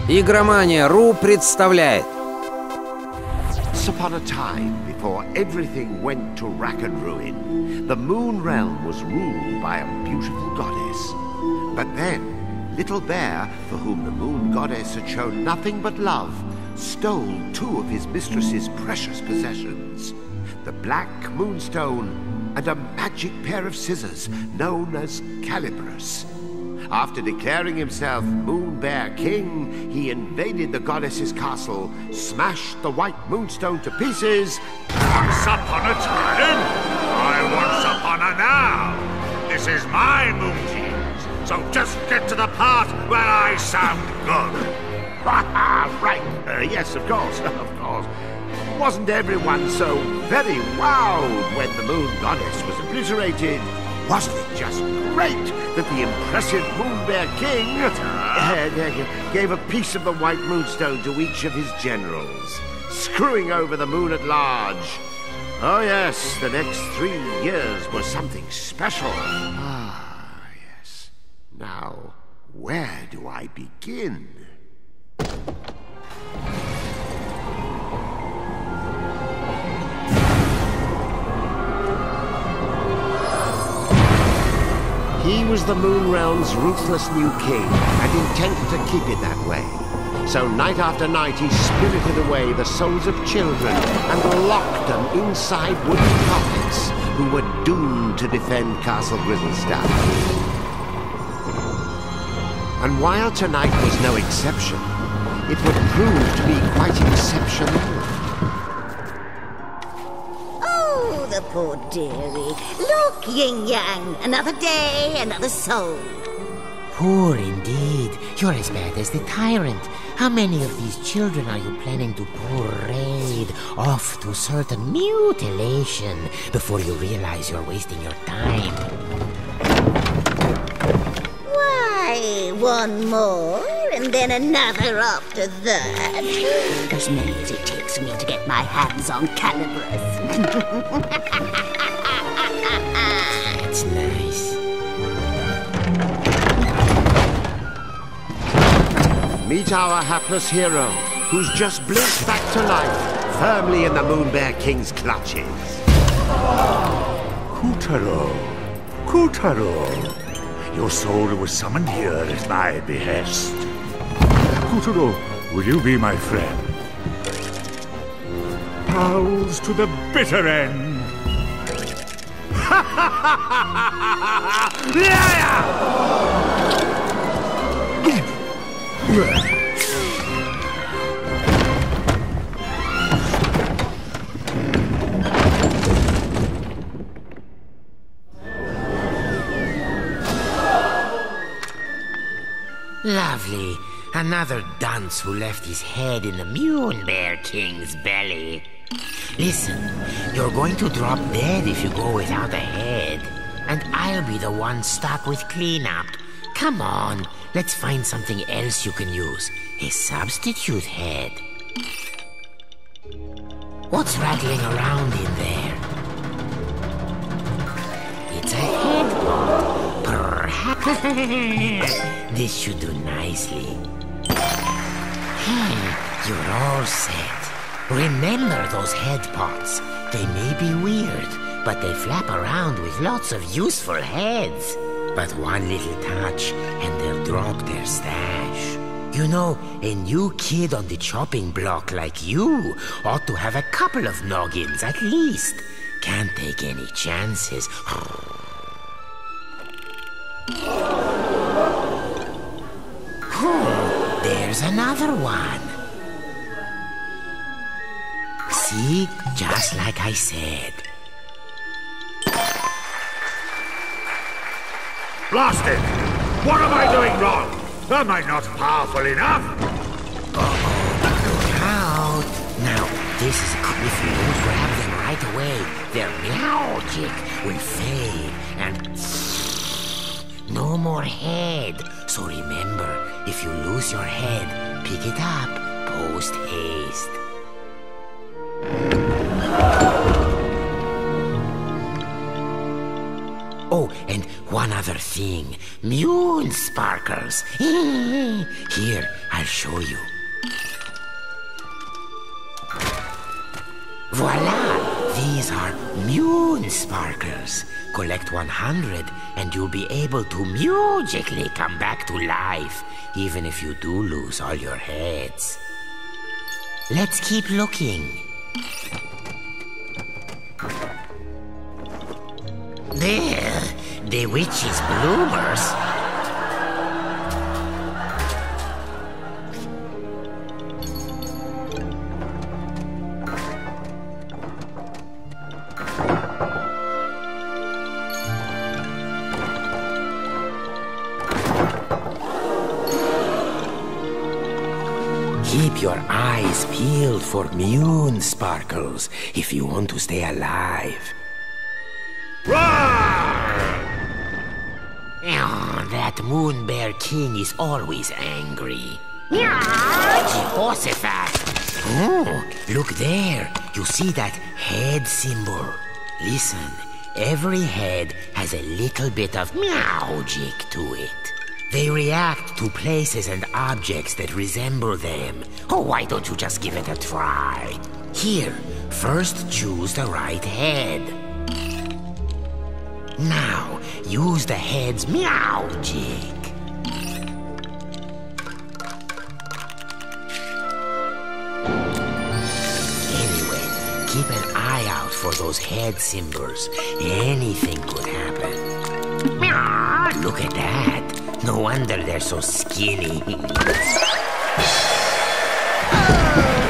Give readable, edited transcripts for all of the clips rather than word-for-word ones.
Игромания.ру представляет. Once upon a time, before everything went to rack and ruin, the moon realm was ruled by a beautiful goddess. But then, Little Bear, for whom the moon goddess had shown nothing but love, stole two of his mistress's precious possessions: the black moonstone and a magic pair of scissors known as calibers. After declaring himself Moon Bear King, he invaded the goddess's castle, smashed the white moonstone to pieces. Once upon a time, I once upon a now. This is my moon teams, so just get to the part where I sound good. Right, yes, of course, of course. Wasn't everyone so very wowed when the moon goddess was obliterated? Wasn't it just great that the impressive Moon Bear King gave a piece of the white moonstone to each of his generals, screwing over the moon at large? Oh yes, the next 3 years was something special. Ah, yes. Now, where do I begin? He was the Moon Realm's ruthless new king, and intent to keep it that way. So night after night he spirited away the souls of children and locked them inside wooden puppets who were doomed to defend Castle Grizzlestone. And while tonight was no exception, it would prove to be quite exceptional. The poor dearie. Look, yin-yang, another day, another soul. Poor indeed. You're as bad as the tyrant. How many of these children are you planning to parade off to certain mutilation before you realize you're wasting your time? Why, one more, and then another after that. As many as it takes me to get my hands on calibers. That's nice. Meet our hapless hero, who's just blinked back to life, firmly in the Moon Bear King's clutches. Kutaro, Kutaro. Your soul was summoned here at my behest. Kutaro, will you be my friend? Pals to the bitter end. Lovely. Another dunce who left his head in the Moon Bear King's belly. Listen, you're going to drop dead if you go without a head. And I'll be the one stuck with cleanup. Come on, let's find something else you can use. A substitute head. What's rattling around in there? It's a head. This should do nicely. You're all set. Remember those head pots. They may be weird, but they flap around with lots of useful heads. But one little touch, and they'll drop their stash. You know, a new kid on the chopping block like you ought to have a couple of noggins at least. Can't take any chances. There's another one. See? Just like I said. Blast it! What am I doing wrong? Am I not powerful enough? Look out! Now, this is if you don't grab them right away, their magic will fade and no more head. So remember, if you lose your head, pick it up post haste. Oh, and one another thing. Moon sparkles. Here, I'll show you. Voila! These are moon sparkles. Collect 100 and you'll be able to magically come back to life, even if you do lose all your heads. Let's keep looking. There, the witch's bloomers. Keep your eyes peeled for moon sparkles if you want to stay alive. Oh, that moon bear king is always angry. Jehoshaphat! Oh, look there. You see that head symbol? Listen, every head has a little bit of magic to it. They react to places and objects that resemble them. Oh, why don't you just give it a try? Here, first choose the right head. Now, use the head's magic. Anyway, keep an eye out for those head symbols. Anything could happen. Look at that. No wonder they're so skinny. Oh,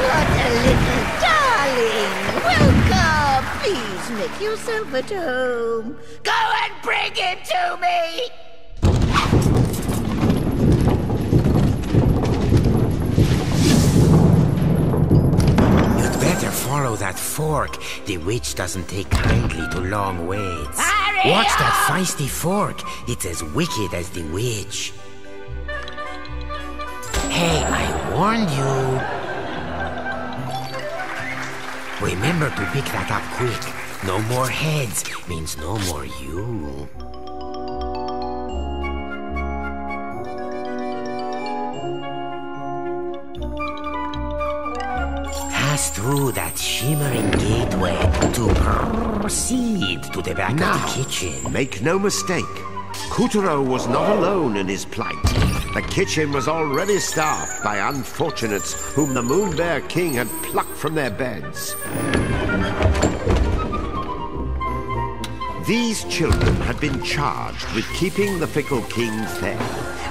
what a little darling! Welcome! Please make yourself at home. Go and bring him to me! You'd better follow that fork. The witch doesn't take kindly to long waits. Hurry Watch up! that feisty fork. It's as wicked as the witch. Hey, I warned you. Remember to pick that up quick. No more heads means no more you. Pass through that shimmering gateway to proceed to the back of the kitchen. Make no mistake, Kuturo was not alone in his plight. The kitchen was already staffed by unfortunates whom the Moon Bear King had plucked from their beds. These children had been charged with keeping the fickle king fed,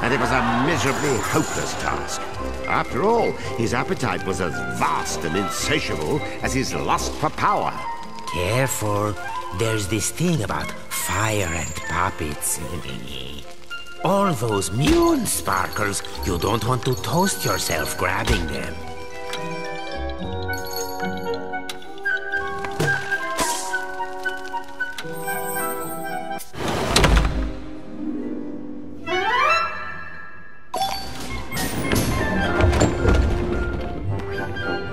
and it was a miserably hopeless task. After all, his appetite was as vast and insatiable as his lust for power. Careful, there's this thing about fire and puppets. All those moon sparkles, you don't want to toast yourself grabbing them.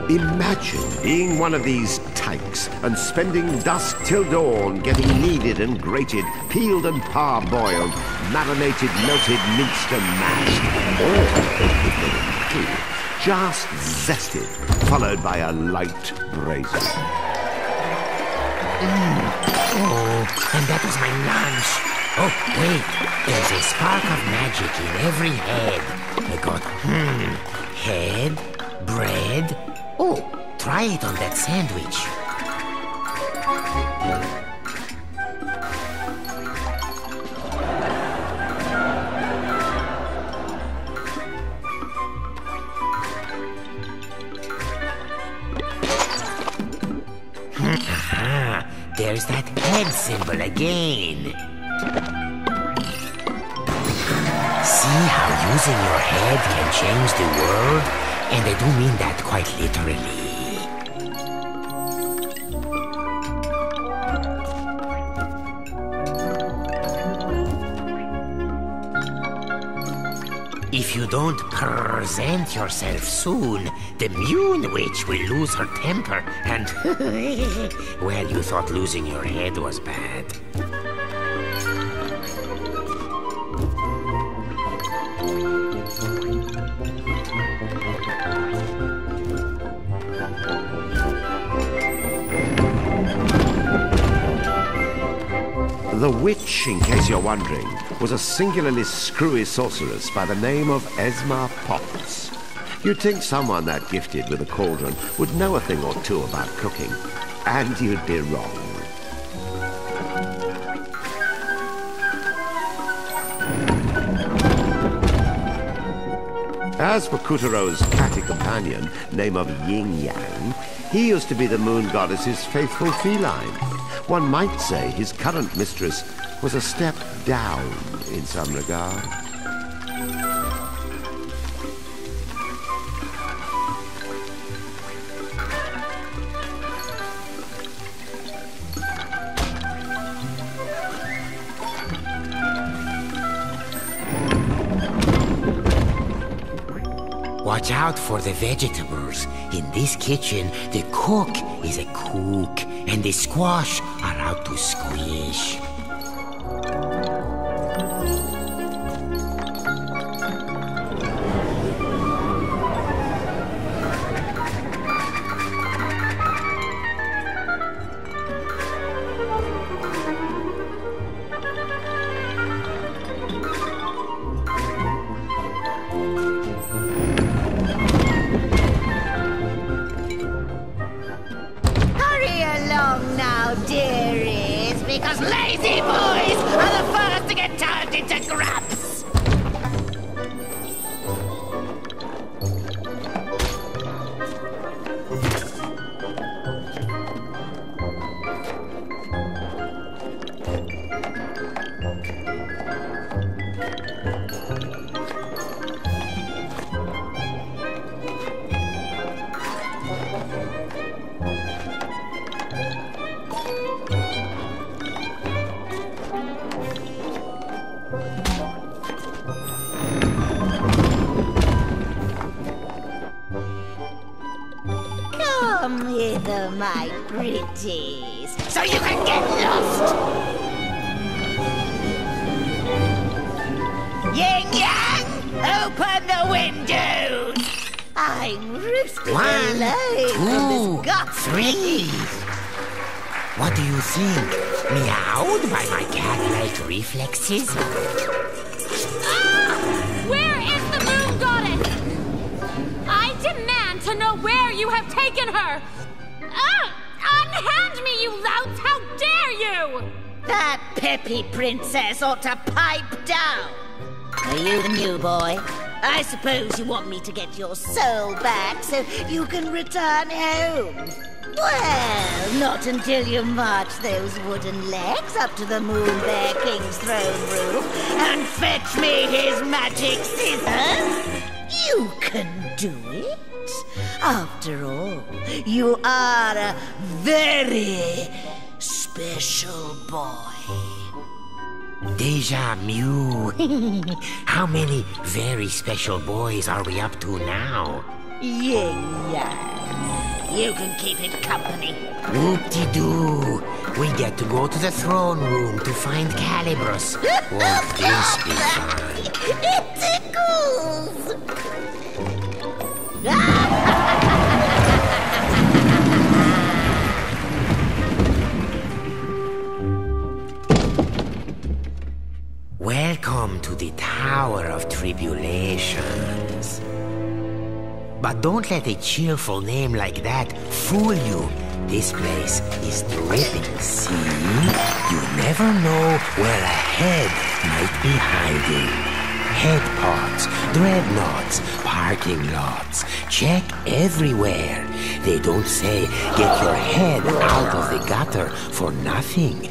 Imagine being one of these tykes and spending dusk till dawn getting kneaded and grated, peeled and parboiled, marinated, melted, minced and mashed, or just zested, followed by a light braising. Oh, and that was my lunch. Oh, wait, there's a spark of magic in every head. I got, head, bread. Oh, try it on that sandwich. Aha, there's that head symbol again. See how using your head can change the world? And I do mean that quite literally. If you don't present yourself soon, the Moon Witch will lose her temper and... well, you thought losing your head was bad. The witch, in case you're wondering, was a singularly screwy sorceress by the name of Esma Potts. You'd think someone that gifted with a cauldron would know a thing or two about cooking, and you'd be wrong. As for Kutero's catty companion, name of Yin Yang, he used to be the moon goddess's faithful feline. One might say his current mistress was a step down in some regard. Watch out for the vegetables. In this kitchen, the cook is a cook, and the squash are out to squish. Because lazy boys are the first to get turned into grubs! Come hither, my pretties, so you can get lost! Yin Yang, open the windows! I'm roosting alone in this Three. What do you think? Meowed by my cat-like reflexes? Where is the moon goddess? I demand to know where you have taken her! Unhand me, you louts! How dare you! That peppy princess ought to pipe down. Are you the new boy? I suppose you want me to get your soul back so you can return home. Well, not until you march those wooden legs up to the Moon Bear King's throne room and fetch me his magic scissors. You can do it. After all, you are a very special boy. Deja Mew. How many very special boys are we up to now? Yin Yang. You can keep it company. Whoop-de-doo. We get to go to the throne room to find Calibros. Won't this be fun? It tickles! Welcome to the Tower of Tribulations. But don't let a cheerful name like that fool you. This place is dripping, see? You never know where a head might be hiding. Head pots, dreadnoughts, parking lots. Check everywhere. They don't say, get your head out of the gutter for nothing.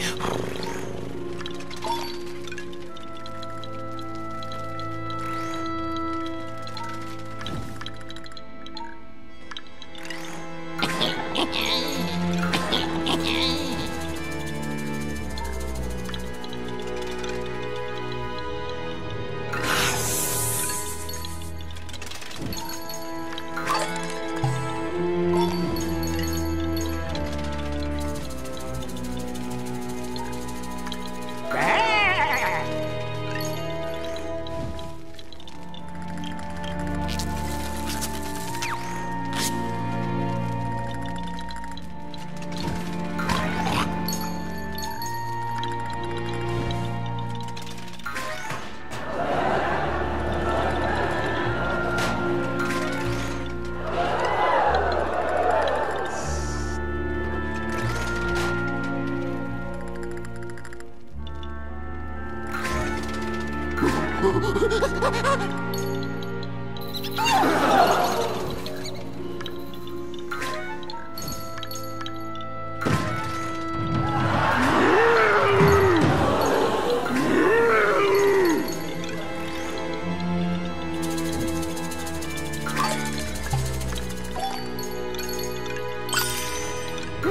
No,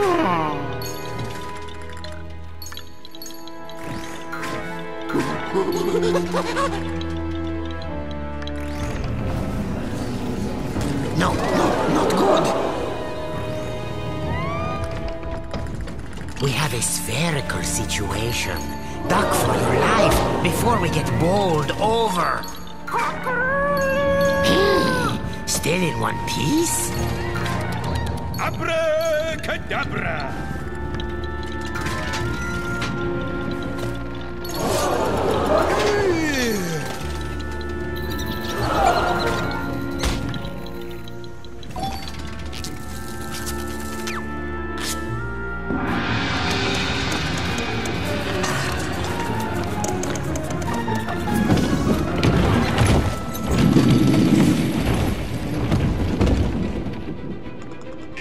not good. We have a spherical situation. Duck for your life before we get bowled over. Still in one piece? Abracadabra!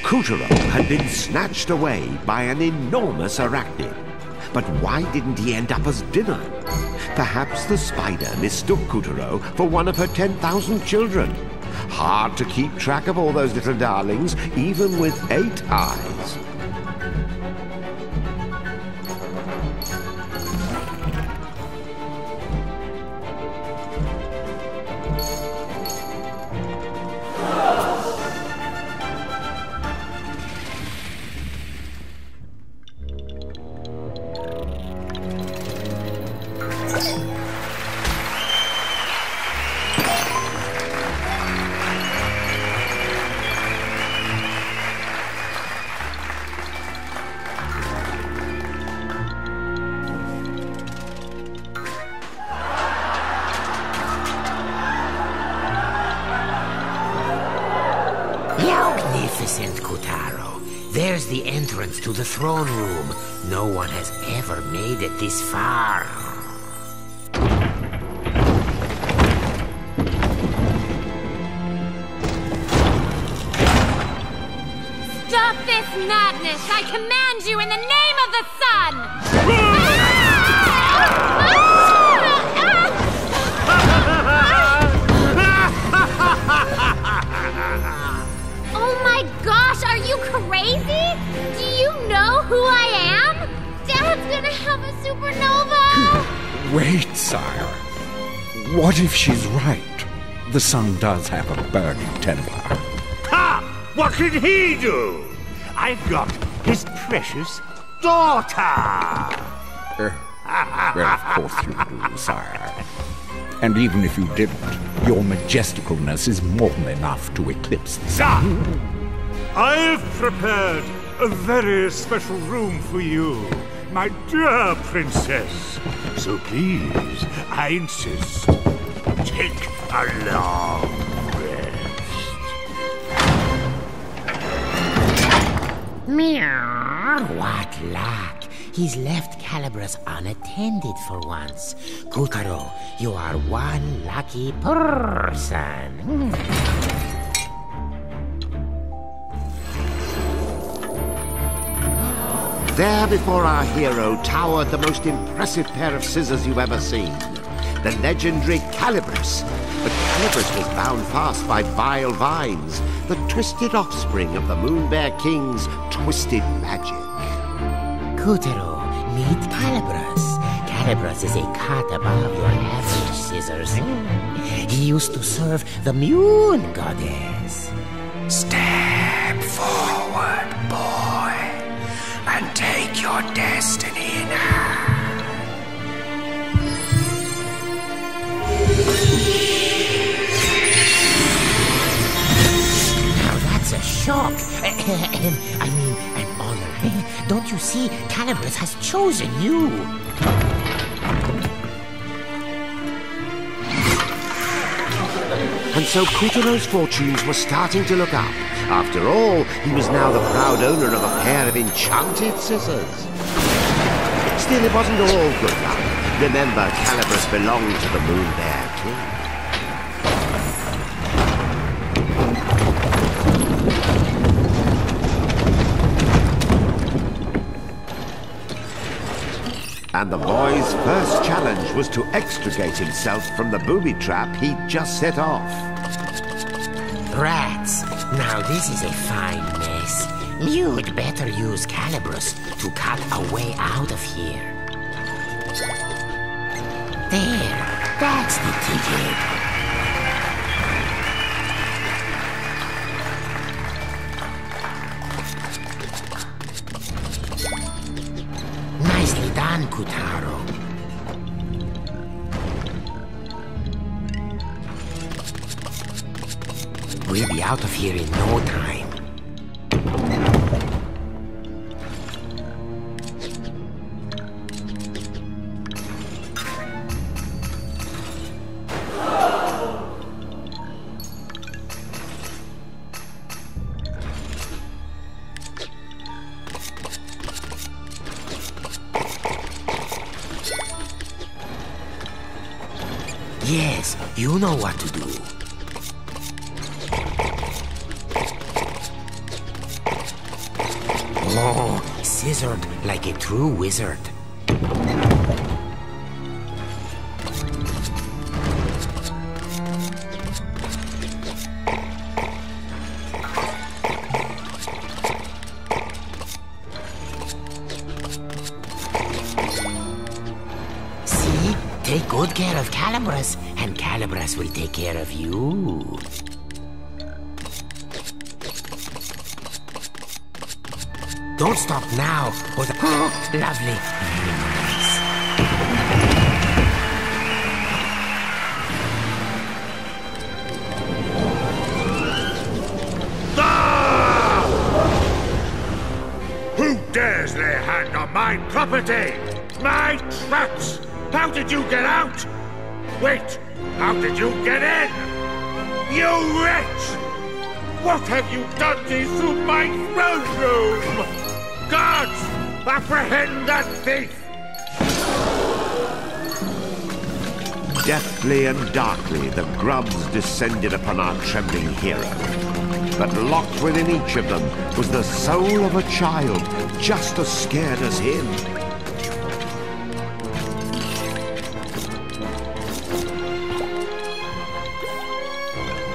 Kutaro had been snatched away by an enormous arachnid. But why didn't he end up as dinner? Perhaps the spider mistook Kutaro for one of her 10,000 children. Hard to keep track of all those little darlings, even with 8 eyes. Magnificent, Kutaro. There's the entrance to the throne room. No one has ever made it this far. Stop this madness! I command you in the name of the sun! Oh my gosh, are you crazy? Do you know who I am? Dad's gonna have a supernova! Wait, sire. What if she's right? The sun does have a burning temper. Ha! What can he do? I've got his precious daughter! Well, of course you do, sire. And even if you didn't, your majesticalness is more than enough to eclipse the sun. I've prepared a very special room for you, my dear princess. So please, I insist, take a long rest. Meow. What luck. He's left Calibras unattended for once. Kutaro, you are one lucky person. There before our hero towered the most impressive pair of scissors you've ever seen. The legendary Calibras. But Calibras was bound fast by vile vines, the twisted offspring of the Moon Bear King's twisted magic. Kutaro, meet Calibras. Calibras is a cut above your average scissors. He used to serve the Moon Goddess. Step forward, boy, and take your destiny in hand. Now that's a shock. I mean, an honor. Don't you see? Calibras has chosen you. And so Kutaro's fortunes were starting to look up. After all, he was now the proud owner of a pair of enchanted scissors. Still, it wasn't all good luck. Remember, Calibras belonged to the Moon Bear King. And the boy's first challenge was to extricate himself from the booby trap he'd just set off. Rats. Now this is a fine mess. You'd better use calibers to cut a way out of here. There, that's the ticket. Nicely done, Kutaro. We'll be out of here in no time. Yes, you know what to do. Oh, scissored like a true wizard. See? Take good care of Calibras, and Calibras will take care of you. Don't stop now, or the... Oh, lovely. Very nice. Ah! Who dares lay hand on my property? My traps! How did you get out? Wait, how did you get in? You wretch! What have you done to my throne room? Guards! Apprehend that thief! Deftly and darkly, the grubs descended upon our trembling hero. But locked within each of them was the soul of a child, just as scared as him.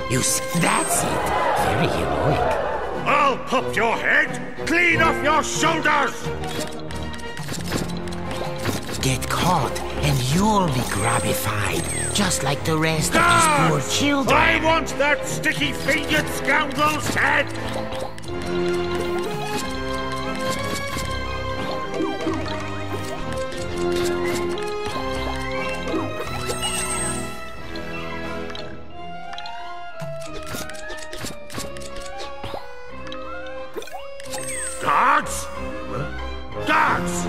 You see, that's it. Very heroic. I'll pop your head clean off your shoulders! Get caught, and you'll be grabbified, just like the rest of these poor children. I want that sticky-fingered scoundrel's head! Guards? Guards!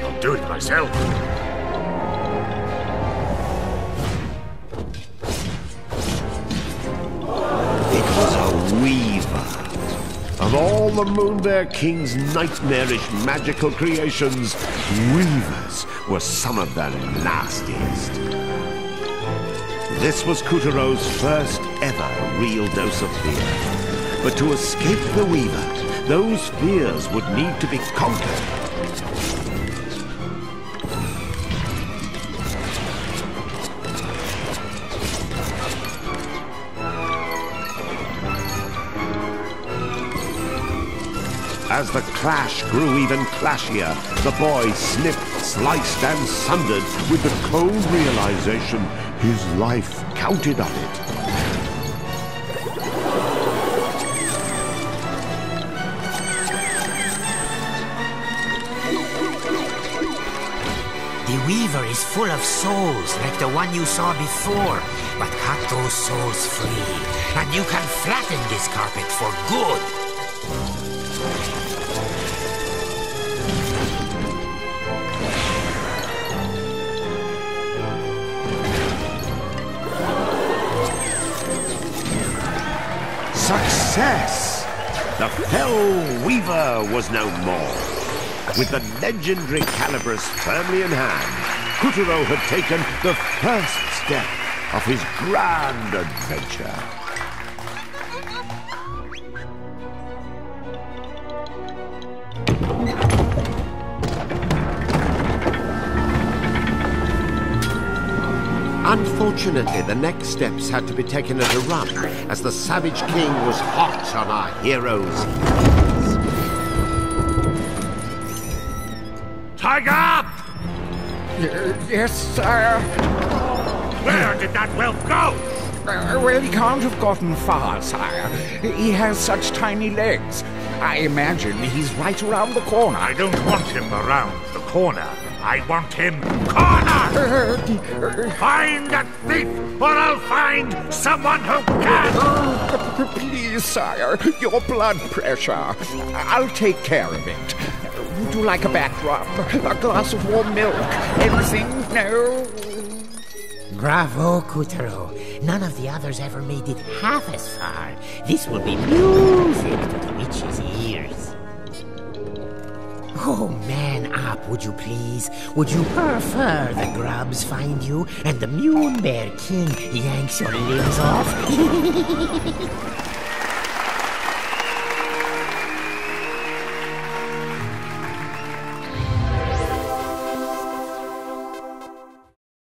I'll do it myself. It was a weaver. Of all the Moonbear King's nightmarish magical creations, weavers were some of the nastiest. This was Kutero's first ever real dose of fear. But to escape the weaver, those fears would need to be conquered. As the clash grew even clashier, the boy snipped, sliced, and sundered with the cold realization his life counted on it. The Weaver is full of souls, like the one you saw before. But cut those souls free, and you can flatten this carpet for good. Success! The Fell Weaver was no more. With the legendary Calibers firmly in hand, Kutero had taken the first step of his grand adventure. Unfortunately, the next steps had to be taken at a run, as the Savage King was hot on our heroes' heels. Tiger up! Yes, sire. Where did that whelp go? Well, he can't have gotten far, sire. He has such tiny legs. I imagine he's right around the corner. I don't want him around the corner. I want him cornered! Find that thief, or I'll find someone who can! Please, sire, your blood pressure. I'll take care of it. Would you like a back rub? A glass of warm milk? Anything? No? Bravo, Kutaro. None of the others ever made it half as far. This will be music to the witch's ears. Oh, man up, would you please? Would you prefer the grubs find you and the Mune Bear King yanks your limbs off?